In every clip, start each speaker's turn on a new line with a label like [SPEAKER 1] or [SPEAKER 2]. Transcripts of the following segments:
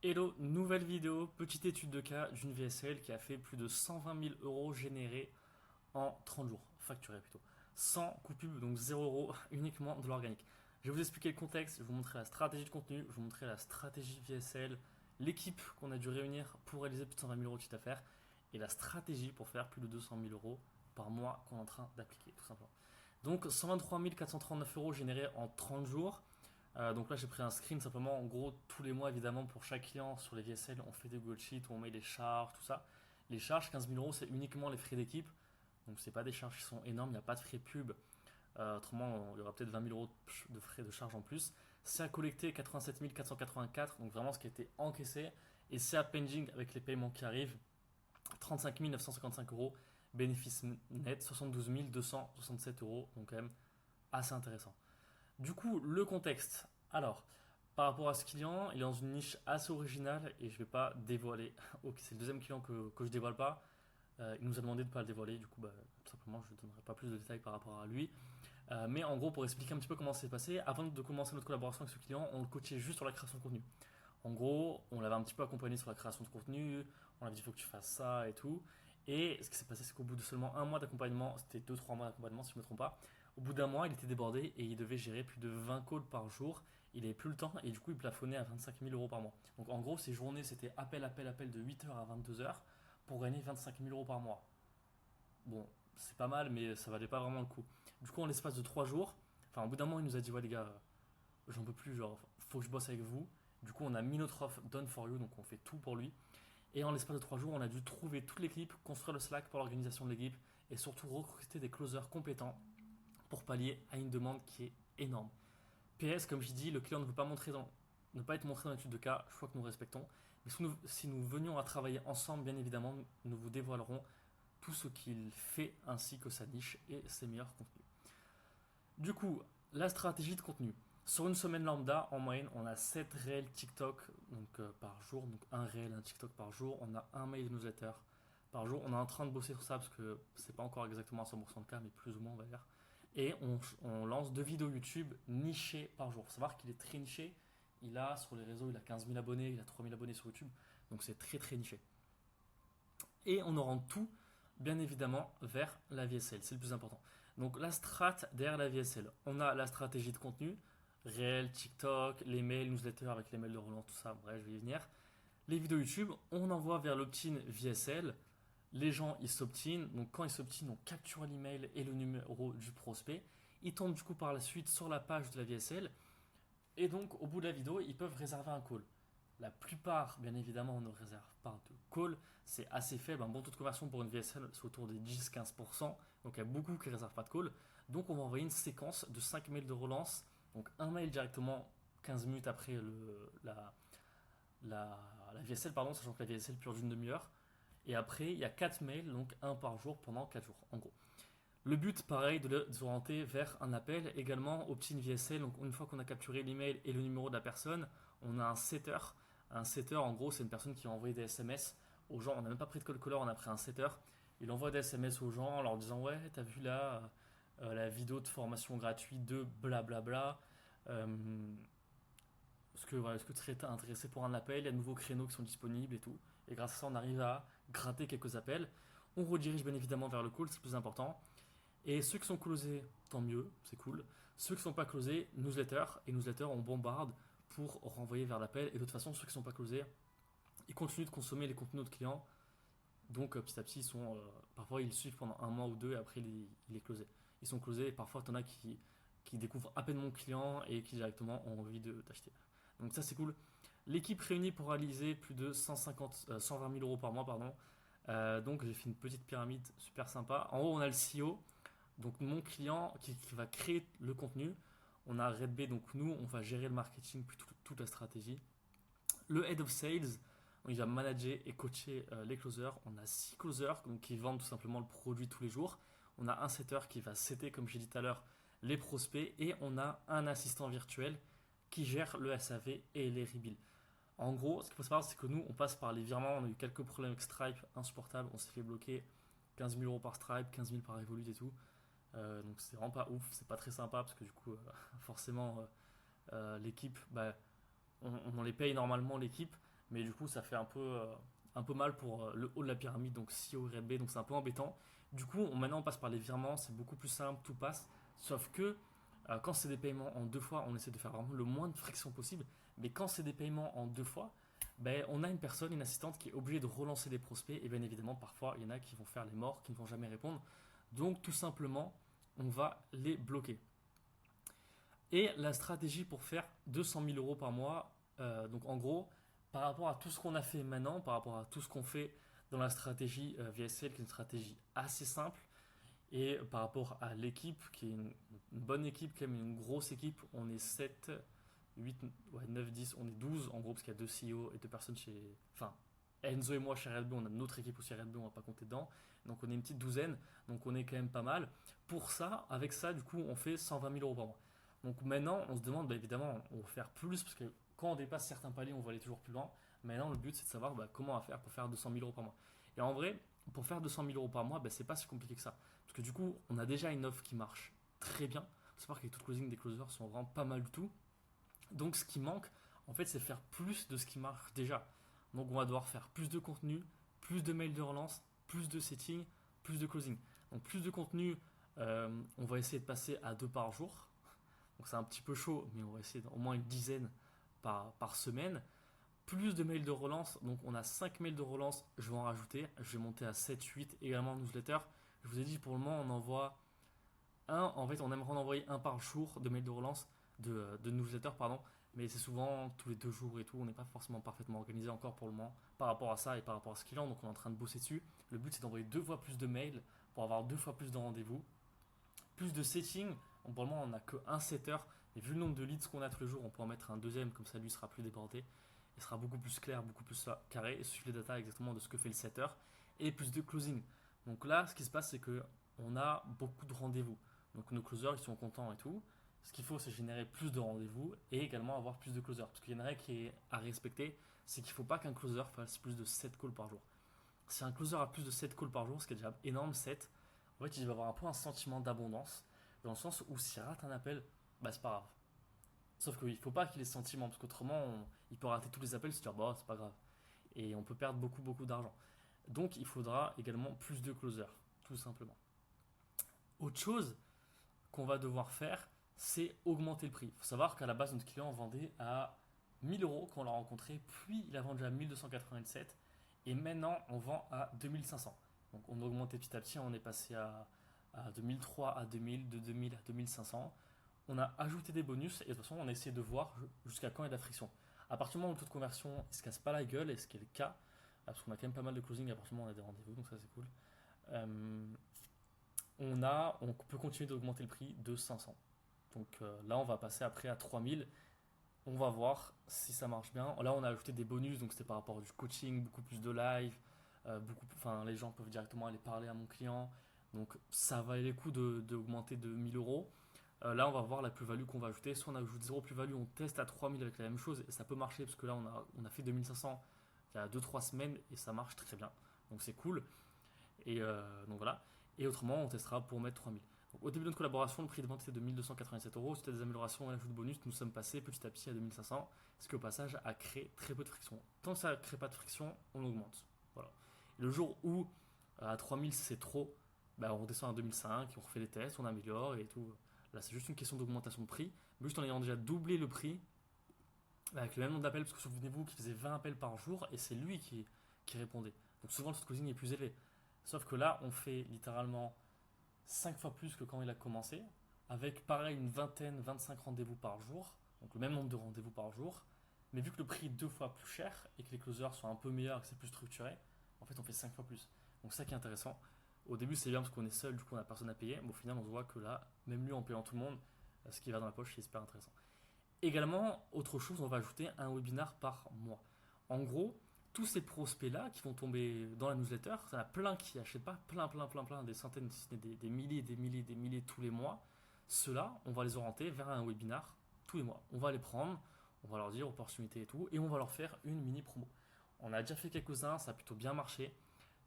[SPEAKER 1] Hello, nouvelle vidéo, petite étude de cas d'une VSL qui a fait plus de 120 000 euros générés en 30 jours, facturés plutôt, sans coût pub, donc 0 euros uniquement de l'organique. Je vais vous expliquer le contexte, je vais vous montrer la stratégie de contenu, je vais vous montrer la stratégie VSL, l'équipe qu'on a dû réunir pour réaliser plus de 120 000 euros de chiffre d'affaires et la stratégie pour faire plus de 200 000 euros par mois qu'on est en train d'appliquer, tout simplement. Donc 123 439 euros générés en 30 jours. Donc là, j'ai pris un screen simplement. En gros, tous les mois, évidemment, pour chaque client sur les VSL, on fait des Google Sheets où on met les charges, tout ça. Les charges, 15 000 euros, c'est uniquement les frais d'équipe. Donc, c'est pas des charges qui sont énormes. Il n'y a pas de frais pub. Autrement, il y aura peut-être 20 000 euros de frais de charge en plus. C'est à collecter 87 484. Donc, vraiment ce qui a été encaissé. Et c'est à pending avec les paiements qui arrivent. 35 955 euros. Bénéfice net, 72 267 euros. Donc, quand même, assez intéressant. Du coup, le contexte. Alors, par rapport à ce client, il est dans une niche assez originale et je ne vais pas dévoiler. Ok, c'est le deuxième client que je dévoile pas. Il nous a demandé de ne pas le dévoiler, du coup, tout simplement, je ne donnerai pas plus de détails par rapport à lui. Mais en gros, pour expliquer un petit peu comment ça s'est passé, avant de commencer notre collaboration avec ce client, on le coachait juste sur la création de contenu. En gros, on l'avait un petit peu accompagné sur la création de contenu, on lui a dit il faut que tu fasses ça et tout. Et ce qui s'est passé, c'est qu'au bout de seulement un mois d'accompagnement, c'était 2-3 mois d'accompagnement si je ne me trompe pas, au bout d'un mois, il était débordé et il devait gérer plus de 20 calls par jour. Il n'avait plus le temps et du coup, il plafonnait à 25 000 euros par mois. Donc en gros, ses journées, c'était appel, appel, appel de 8h à 22h pour gagner 25 000 euros par mois. Bon, c'est pas mal, mais ça valait pas vraiment le coup. Du coup, en l'espace de 3 jours, enfin, au bout d'un moment, il nous a dit ouais, les gars, j'en peux plus, genre, faut que je bosse avec vous. Du coup, on a mis notre offre done for you, donc on fait tout pour lui. Et en l'espace de 3 jours, on a dû trouver toute l'équipe, construire le Slack pour l'organisation de l'équipe et surtout recruter des closers compétents pour pallier à une demande qui est énorme. PS, comme je dis, le client ne pas être montré dans l'étude de cas, choix que nous respectons. Mais si nous venions à travailler ensemble, bien évidemment, nous vous dévoilerons tout ce qu'il fait ainsi que sa niche et ses meilleurs contenus. Du coup, la stratégie de contenu. Sur une semaine lambda, en moyenne, on a 7 réels TikTok par jour, donc un réel, un TikTok par jour. On a un mail de newsletter par jour. On est en train de bosser sur ça parce que c'est pas encore exactement à 100% le cas, mais plus ou moins on va dire. Et on lance 2 vidéos YouTube nichées par jour. Il faut savoir qu'il est très niché. Il a sur les réseaux, il a 15 000 abonnés, il a 3 000 abonnés sur YouTube. Donc c'est très très niché. Et on oriente tout, bien évidemment, vers la VSL. C'est le plus important. Donc la strat derrière la VSL. On a la stratégie de contenu, réel, TikTok, les mails, newsletters avec les mails de relance, tout ça. Bref, je vais y venir. Les vidéos YouTube, on envoie vers l'opt-in VSL. Les gens, ils s'obtinent. Donc, quand ils s'obtinent, on capture l'email et le numéro du prospect. Ils tombent du coup par la suite sur la page de la VSL. Et donc, au bout de la vidéo, ils peuvent réserver un call. La plupart, bien évidemment, ne réservent pas de call. C'est assez faible. Un bon taux de conversion pour une VSL, c'est autour des 10-15%. Donc, il y a beaucoup qui ne réservent pas de call. Donc, on va envoyer une séquence de 5 mails de relance. Donc, un mail directement 15 minutes après la VSL, pardon, sachant que la VSL pure d'une demi-heure. Et après, il y a 4 mails, donc un par jour pendant 4 jours, en gros. Le but, pareil, de les orienter vers un appel, également opt-in VSL. Donc, une fois qu'on a capturé l'email et le numéro de la personne, on a un setter. Un setter, en gros, c'est une personne qui va envoyer des SMS aux gens. On n'a même pas pris de call caller, on a pris un setter. Il envoie des SMS aux gens en leur disant ouais, t'as vu là la vidéo de formation gratuite de blablabla. Est-ce que tu serais intéressé pour un appel? Il y a de nouveaux créneaux qui sont disponibles et tout. Et grâce à ça, on arrive à gratter quelques appels. On redirige bien évidemment vers le call, c'est le plus important. Et ceux qui sont closés, tant mieux, c'est cool. Ceux qui ne sont pas closés, newsletter. Et newsletter, on bombarde pour renvoyer vers l'appel. Et de toute façon, ceux qui ne sont pas closés, ils continuent de consommer les contenus de notre client. Donc petit à petit, parfois ils suivent pendant un mois ou deux et après il est closé. Ils sont closés et parfois t'en as qui découvrent à peine mon client et qui directement ont envie d'acheter. Donc ça c'est cool. L'équipe réunie pour réaliser plus de 120 000 euros par mois, pardon. Donc j'ai fait une petite pyramide super sympa. En haut on a le CEO, donc mon client qui va créer le contenu. On a Red B, donc nous on va gérer le marketing puis toute la stratégie. Le Head of Sales, il va manager et coacher les closers. On a 6 closers donc, qui vendent tout simplement le produit tous les jours. On a un setter qui va setter, comme j'ai dit tout à l'heure, les prospects. Et on a un assistant virtuel qui gère le SAV et les rebills. En gros, ce qu'il faut savoir, c'est que nous, on passe par les virements. On a eu quelques problèmes avec Stripe insupportables. On s'est fait bloquer 15 000 euros par Stripe, 15 000 par Revolut et tout. Donc c'est vraiment pas ouf, c'est pas très sympa parce que du coup, forcément, l'équipe, on les paye normalement l'équipe, mais du coup ça fait un peu mal pour le haut de la pyramide, donc CEO et B, donc c'est un peu embêtant. Du coup, maintenant on passe par les virements, c'est beaucoup plus simple, tout passe, sauf que quand c'est des paiements en deux fois, on essaie de faire vraiment le moins de friction possible, mais quand c'est des paiements en deux fois, ben, on a une personne, une assistante qui est obligée de relancer des prospects, et bien évidemment parfois il y en a qui vont faire les morts, qui ne vont jamais répondre, donc tout simplement on va les bloquer. Et la stratégie pour faire 200 000 euros par mois, donc en gros, par rapport à tout ce qu'on a fait maintenant, par rapport à tout ce qu'on fait dans la stratégie VSL, qui est une stratégie assez simple, et par rapport à l'équipe, qui est une bonne équipe, quand même une grosse équipe, on est 7, 8, ouais, 9, 10, on est 12 en gros, parce qu'il y a deux CEO et deux personnes chez. Enfin, Enzo et moi chez Red Bull, on a notre équipe aussi Red Bull, on va pas compter dedans. Donc on est une petite douzaine, donc on est quand même pas mal. Pour ça, avec ça, du coup, on fait 120 000 euros par mois. Donc maintenant, on se demande, bah, évidemment, on va faire plus, parce que quand on dépasse certains paliers, on va aller toujours plus loin. Maintenant, le but, c'est de savoir bah, comment on va faire pour faire 200 000 euros par mois. Et en vrai, pour faire 200 000 euros par mois, bah, c'est pas si compliqué que ça. Parce que du coup, on a déjà une offre qui marche très bien. Il faut savoir que les taux de closing des closers sont vraiment pas mal du tout. Donc ce qui manque, en fait, c'est faire plus de ce qui marche déjà. Donc on va devoir faire plus de contenu, plus de mails de relance, plus de setting, plus de closing. Donc plus de contenu, on va essayer de passer à 2 par jour. Donc c'est un petit peu chaud, mais on va essayer au moins une dizaine par semaine. Plus de mails de relance, donc on a 5 mails de relance, je vais en rajouter, je vais monter à 7, 8 également newsletter. Je vous ai dit pour le moment on envoie en fait, on aimerait en envoyer un par jour de mails de relance, de newsletter, pardon. Mais c'est souvent tous les 2 jours et tout. On n'est pas forcément parfaitement organisé encore pour le moment par rapport à ça et par rapport à ce client. Donc on est en train de bosser dessus. Le but c'est d'envoyer 2 fois plus de mails pour avoir 2 fois plus de rendez-vous. Plus de setting. Donc, pour le moment on n'a qu'un setter. Et vu le nombre de leads qu'on a tous les jours, on peut en mettre un deuxième. Comme ça lui sera plus débordé. Il sera beaucoup plus clair, beaucoup plus carré. Et suivre les data exactement de ce que fait le setter. Et plus de closing. Donc là, ce qui se passe, c'est que on a beaucoup de rendez-vous. Donc nos closers, ils sont contents et tout. Ce qu'il faut, c'est générer plus de rendez-vous et également avoir plus de closers. Parce qu'il y en a un qui est à respecter, c'est qu'il ne faut pas qu'un closer fasse plus de 7 calls par jour. Si un closer a plus de 7 calls par jour, ce qui est déjà énorme, 7, en fait, il va avoir un peu un sentiment d'abondance, dans le sens où s'il rate un appel, bah c'est pas grave. Sauf qu'il ne faut pas qu'il ait ce sentiment, parce qu'autrement, il peut rater tous les appels, se dire, bah c'est pas grave. Et on peut perdre beaucoup, beaucoup d'argent. Donc il faudra également plus de closers, tout simplement. Autre chose, qu'on va devoir faire, c'est augmenter le prix. Il faut savoir qu'à la base, notre client vendait à 1000 euros quand on l'a rencontré, puis il a vendu à 1287 et maintenant on vend à 2500. Donc on a augmenté petit à petit, on est passé à 2003 à 2000, de 2000 à 2500. On a ajouté des bonus et de toute façon on a essayé de voir jusqu'à quand il y a de la friction. À partir du moment où le taux de conversion ne se casse pas la gueule, et ce qui est le cas, parce qu'on a quand même pas mal de closing à partir du moment où on a des rendez-vous, donc ça c'est cool. On peut continuer d'augmenter le prix de 500. Donc là, on va passer après à 3000. On va voir si ça marche bien. Là, on a ajouté des bonus, donc c'était par rapport du coaching, beaucoup plus de live, enfin, les gens peuvent directement aller parler à mon client. Donc ça valait les coups d'augmenter de 1000 euros. Là, on va voir la plus-value qu'on va ajouter. Soit on ajoute zéro plus-value, on teste à 3000 avec la même chose, et ça peut marcher parce que là, on a fait 2500 il y a 2-3 semaines et ça marche très bien. Donc c'est cool. Et donc voilà. Et autrement, on testera pour mettre 3000. Donc, au début de notre collaboration, le prix de vente était de 1287 euros. Suite à des améliorations et l'ajout de bonus, nous sommes passés petit à petit à 2500, ce qui au passage a créé très peu de friction. Tant que ça ne crée pas de friction, on augmente. Voilà. Et le jour où à 3000 c'est trop, bah, on redescend à 2005, on refait les tests, on améliore et tout. Là, c'est juste une question d'augmentation de prix. Mais juste en ayant déjà doublé le prix, avec le même nombre d'appels, parce que souvenez-vous qu'il faisait 20 appels par jour et c'est lui qui répondait. Donc souvent le taux de closing est plus élevé. Sauf que là, on fait littéralement 5 fois plus que quand il a commencé, avec pareil une vingtaine, 25 rendez-vous par jour, donc le même nombre de rendez-vous par jour, mais vu que le prix est 2 fois plus cher et que les closers sont un peu meilleurs, que c'est plus structuré, en fait on fait 5 fois plus. Donc ça qui est intéressant. Au début c'est bien parce qu'on est seul, du coup on n'a personne à payer, mais au final on se voit que là, même lui en payant tout le monde, ce qui va dans la poche c'est super intéressant. Également, autre chose, on va ajouter un webinar par mois. En gros, tous ces prospects-là qui vont tomber dans la newsletter, il y en a plein qui n'achètent pas, plein, des centaines, des milliers, des milliers tous les mois. Ceux-là, on va les orienter vers un webinar tous les mois. On va les prendre, on va leur dire opportunité et tout, et on va leur faire une mini promo. On a déjà fait quelques-uns, ça a plutôt bien marché,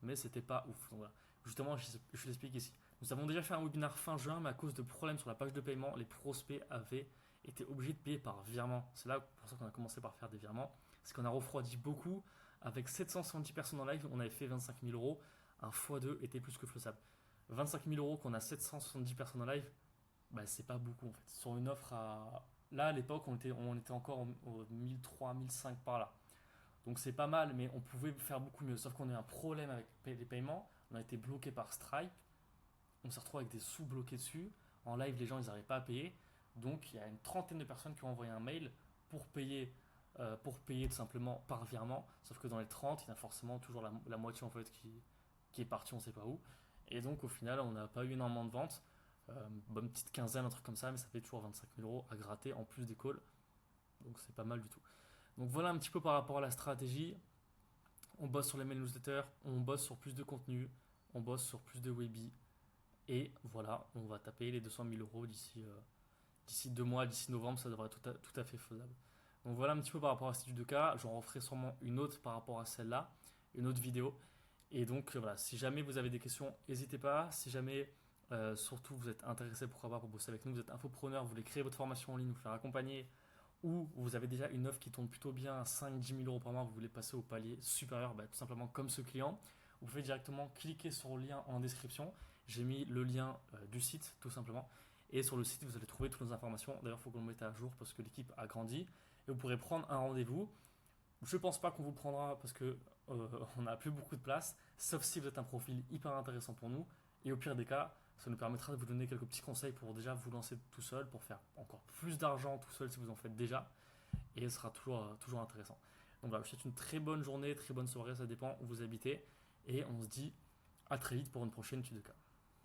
[SPEAKER 1] mais c'était pas ouf. Donc voilà. Justement, je l'explique ici. Nous avons déjà fait un webinar fin juin, mais à cause de problèmes sur la page de paiement, les prospects avaient été obligés de payer par virement. C'est là pour ça qu'on a commencé par faire des virements. c'est qu'on a refroidi beaucoup. Avec 770 personnes en live, on avait fait 25 000 euros. Un x2 était plus que faisable. 25 000 euros qu'on a 770 personnes en live, bah, c'est pas beaucoup en fait. Sur une offre à. Là, à l'époque, on était encore au 1003, 1005 par là. Donc c'est pas mal, mais on pouvait faire beaucoup mieux. Sauf qu'on a eu un problème avec les paiements. On a été bloqué par Stripe. On s'est retrouvé avec des sous bloqués dessus. En live, les gens, ils n'arrivaient pas à payer. Donc il y a une trentaine de personnes qui ont envoyé un mail pour payer tout simplement par virement. Sauf que dans les 30, il y a forcément toujours la moitié en fait qui est partie, on ne sait pas où. Et donc au final, on n'a pas eu énormément de ventes. Bonne petite quinzaine, un truc comme ça, mais ça fait toujours 25 000 euros à gratter en plus des calls. Donc c'est pas mal du tout. Donc voilà un petit peu par rapport à la stratégie. On bosse sur les mails newsletters, on bosse sur plus de contenu, on bosse sur plus de webby. Et voilà, on va taper les 200 000 euros d'ici 2 mois, d'ici novembre, ça devrait être tout à fait faisable. Donc voilà un petit peu par rapport à cette étude de cas. J'en referai sûrement une autre par rapport à celle-là, une autre vidéo. Et donc voilà, si jamais vous avez des questions, n'hésitez pas. Si jamais surtout vous êtes intéressé, pourquoi pas, pour bosser avec nous, vous êtes infopreneur, vous voulez créer votre formation en ligne, vous faire accompagner, ou vous avez déjà une offre qui tourne plutôt bien à 5-10 000 euros par mois, vous voulez passer au palier supérieur, bah, tout simplement comme ce client, vous pouvez directement cliquer sur le lien en description. J'ai mis le lien du site tout simplement. Et sur le site, vous allez trouver toutes nos informations. D'ailleurs, il faut qu'on le mette à jour parce que l'équipe a grandi. Et vous pourrez prendre un rendez-vous. Je ne pense pas qu'on vous prendra parce que on n'a plus beaucoup de place, sauf si vous êtes un profil hyper intéressant pour nous. Et au pire des cas, ça nous permettra de vous donner quelques petits conseils pour déjà vous lancer tout seul, pour faire encore plus d'argent tout seul si vous en faites déjà. Et ce sera toujours intéressant. Donc voilà, je vous souhaite une très bonne journée, très bonne soirée, ça dépend où vous habitez. Et on se dit à très vite pour une prochaine étude de cas.